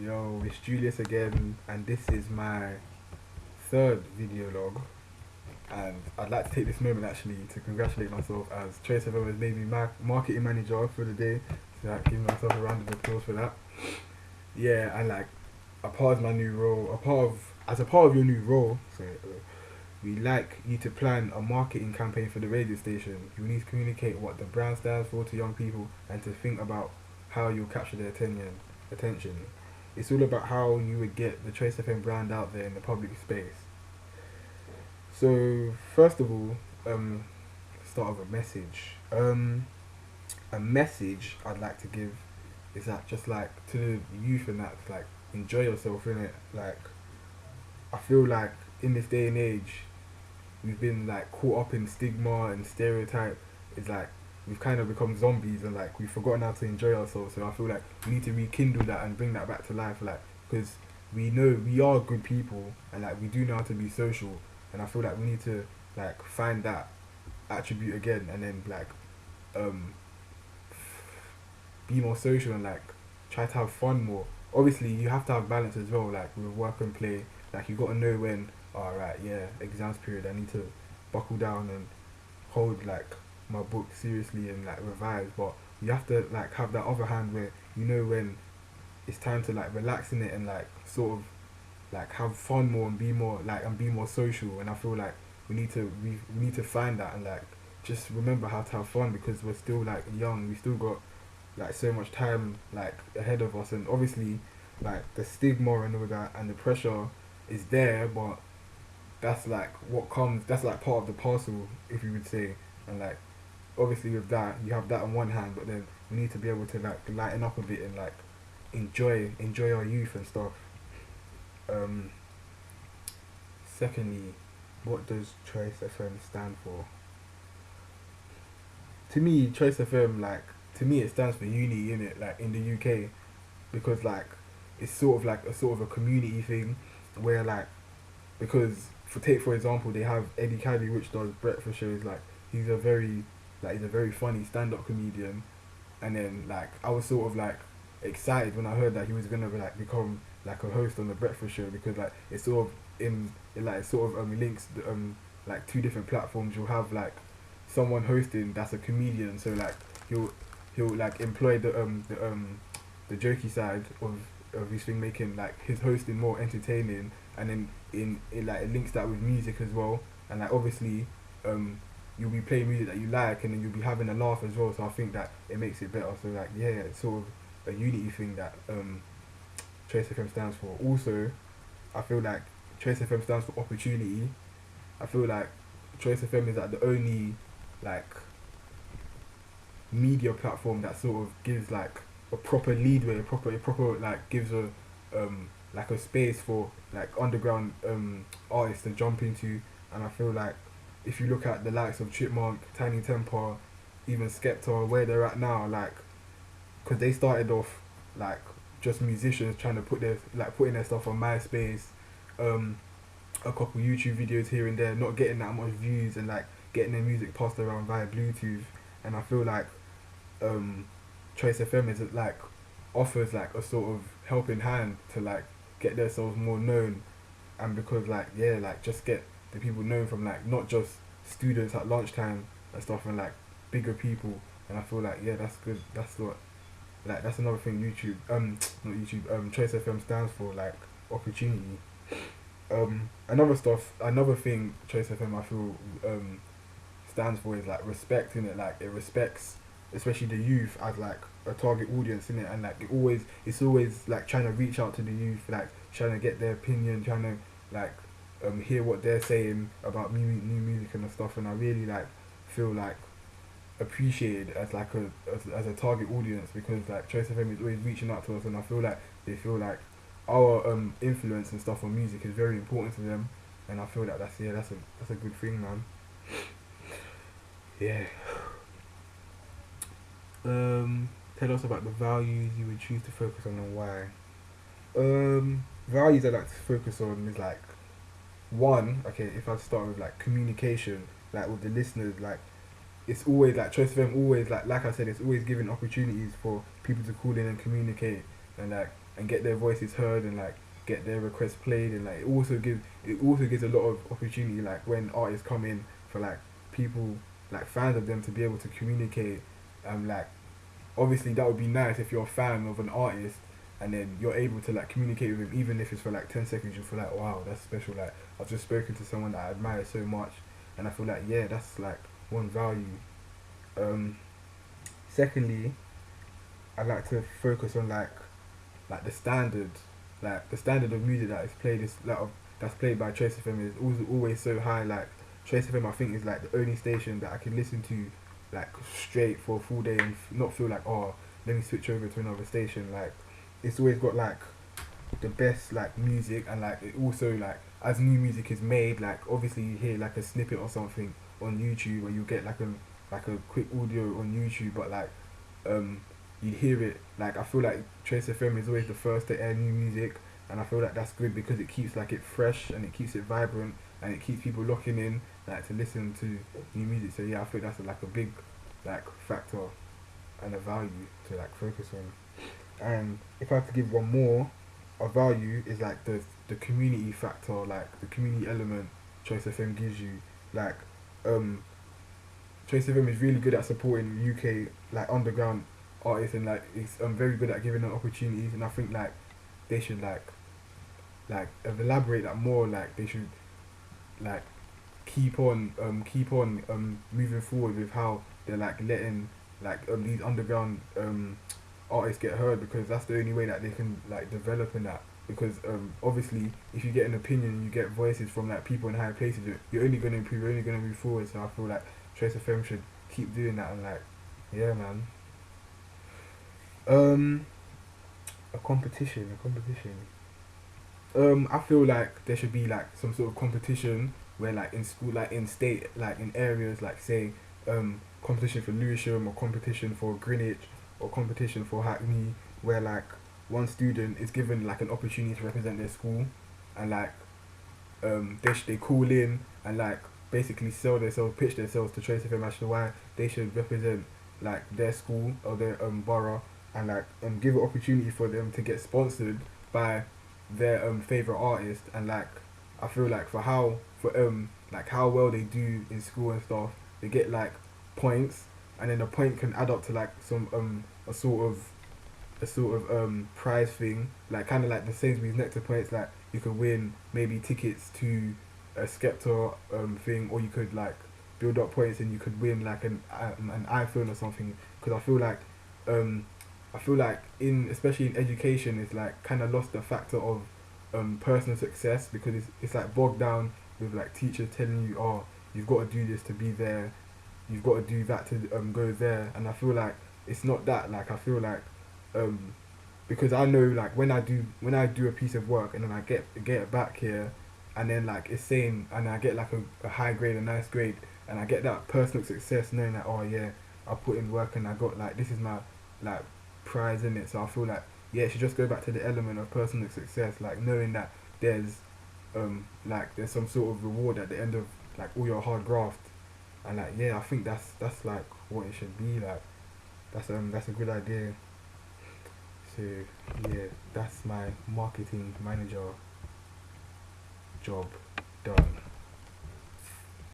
Yo, it's Julius again, and this is my third video log. And I'd like to take this moment actually to congratulate myself as Trace FM has made me marketing manager for the day. So like, giving myself a round of applause for that. Yeah, and like a part of my new role, as a part of your new role, we like you to plan a marketing campaign for the radio station. You need to communicate what the brand stands for to young people and to think about how you'll capture their attention. It's all about how you would get the Trace FM brand out there in the public space. So first of all, start with a message. A message I'd like to give is that just like to the youth and that like enjoy yourself in it. Like I feel like in this day and age, we've been like caught up in stigma and stereotype. It's like we've kind of become zombies and like we've forgotten how to enjoy ourselves. So I feel like we need to rekindle that and bring that back to life. Like because we know we are good people and like we do know how to be social. And I feel like we need to like find that attribute again and then like um be more social and like try to have fun more. Obviously, you have to have balance as well, like with work and play. Like you got to know when, alright, yeah, exams period. I need to buckle down and hold like my book seriously and like revise. But you have to like have that other hand where you know when it's time to like relax in it and like sort of like have fun more and be more social. And I feel like we need to find that and like just remember how to have fun because we're still like young. We still got like so much time like ahead of us, and obviously like the stigma and all that and the pressure is there, but that's like what comes, that's like part of the parcel, if you would say. And like obviously with that you have that on one hand, but then we need to be able to like lighten up a bit and like enjoy our youth and stuff. um Secondly, what does Choice FM stand for? To me, Choice FM, like to me it stands for uni in it, like in the UK, because like it's sort of like a sort of a community thing where like because for example they have Eddie Caddy which does breakfast shows. Like he's a very he's a very funny stand up comedian, and then like I was sort of like excited when I heard that he was gonna be, like become like a host on the breakfast show, because like it's sort of it sort of links like two different platforms. You'll have like someone hosting that's a comedian, so like he'll like employ the jokey side of his thing, making like his hosting more entertaining, and then in like it links that with music as well, and like obviously you'll be playing music that you like, and then you'll be having a laugh as well. So I think that it makes it better. So like yeah, it's sort of a unity thing that Trace FM stands for. Also, I feel like Trace FM stands for opportunity. I feel like Trace FM is like the only like media platform that sort of gives like a proper leadway, a proper like gives a like a space for like underground artists to jump into. And I feel like if you look at the likes of Chipmunk, Tiny Temper, even Skepta, where they're at now, like because they started off like just musicians trying to putting their stuff on MySpace, a couple YouTube videos here and there, not getting that much views, and like getting their music passed around via Bluetooth. And I feel like Trace FM is like offers like a sort of helping hand to like get themselves more known, and because like yeah, like just get the people known from like not just students at lunchtime and stuff, and like bigger people. And I feel like yeah, that's good. That's what like that's another thing YouTube not YouTube Trace FM stands for, like opportunity. Another thing Trace FM I feel stands for is like respect in it. Like it respects especially the youth as like a target audience in it, and like it's always like trying to reach out to the youth, like trying to get their opinion, trying to like hear what they're saying about new music and stuff. And I really like feel like appreciated as like as a target audience, because like Trace FM is always reaching out to us, and I feel like they feel like our influence and stuff on music is very important to them. And I feel that that's a good thing, man. Yeah. Tell us about the values you would choose to focus on and why. Values I like to focus on is like one. Okay, if I start with like communication, like with the listeners, like it's always like Choice FM always like I said, it's always giving opportunities for people to call in and communicate. and like and get their voices heard and like get their requests played, and like it also gives a lot of opportunity like when artists come in for like people like fans of them to be able to communicate. Like obviously that would be nice if you're a fan of an artist and then you're able to like communicate with him, even if it's for like 10 seconds. You feel like, wow, that's special. Like I've just spoken to someone that I admire so much, and I feel like, yeah, that's like one value. um Secondly, I like to focus on like the standard of music that is played is like that's played by Trace FM is always so high. Like Trace FM, I think, is like the only station that I can listen to like straight for a full day and not feel like, oh, let me switch over to another station. Like it's always got like the best like music, and like it also like as new music is made, like obviously you hear like a snippet or something on YouTube, or you get like a quick audio on YouTube, but like um you hear it. Like I feel like Trace FM is always the first to air new music, and I feel like that's good because it keeps like it fresh and it keeps it vibrant and it keeps people locking in like to listen to new music. So yeah, I think that's like a big like factor and a value to like focus on. And if I have to give one more, a value is like the community factor, like the community element Trace FM gives you. Like um Trace FM is really good at supporting UK like underground artists, and like it's very good at giving them opportunities. And I think like they should like elaborate that more. Like they should like keep on moving forward with how they're like letting like these underground artists get heard, because that's the only way that they can like develop in that. Because obviously if you get an opinion, you get voices from like people in higher places, you're only going to improve, you're only going to move forward. So I feel like Trace FM should keep doing that. And like, yeah, man. A competition. I feel like there should be like some sort of competition where like in school, like in state, like in areas, like say competition for Lewisham, or competition for Greenwich, or competition for Hackney, where like one student is given like an opportunity to represent their school, and like they call in and like basically sell themselves, pitch themselves to Trace FM as to why they should represent like their school or their borough, and like give an opportunity for them to get sponsored by their favorite artist. And like I feel like for like how well they do in school and stuff, they get like points, and then the point can add up to like some a sort of prize thing, like kind of like the Sainsbury's Nectar points. Like you could win maybe tickets to a Skepta thing, or you could like build up points and you could win like an iPhone or something. Because I feel like in especially in education, it's like kind of lost the factor of personal success, because it's like bogged down with like teachers telling you, oh, you've got to do this to be there, you've got to do that to go there. And I feel like it's not that. Like I feel like um because I know like when I do a piece of work and then I get it back here, and then like it's saying, and I get like a high grade, a nice grade, and I get that personal success knowing that, oh yeah, I put in work and I got like, this is my like prize in it. So I feel like, yeah, it should just go back to the element of personal success, like knowing that there's there's some sort of reward at the end of like all your hard graft. And like, yeah, I think that's like what it should be like. That's a good idea. So yeah, that's my marketing manager job done.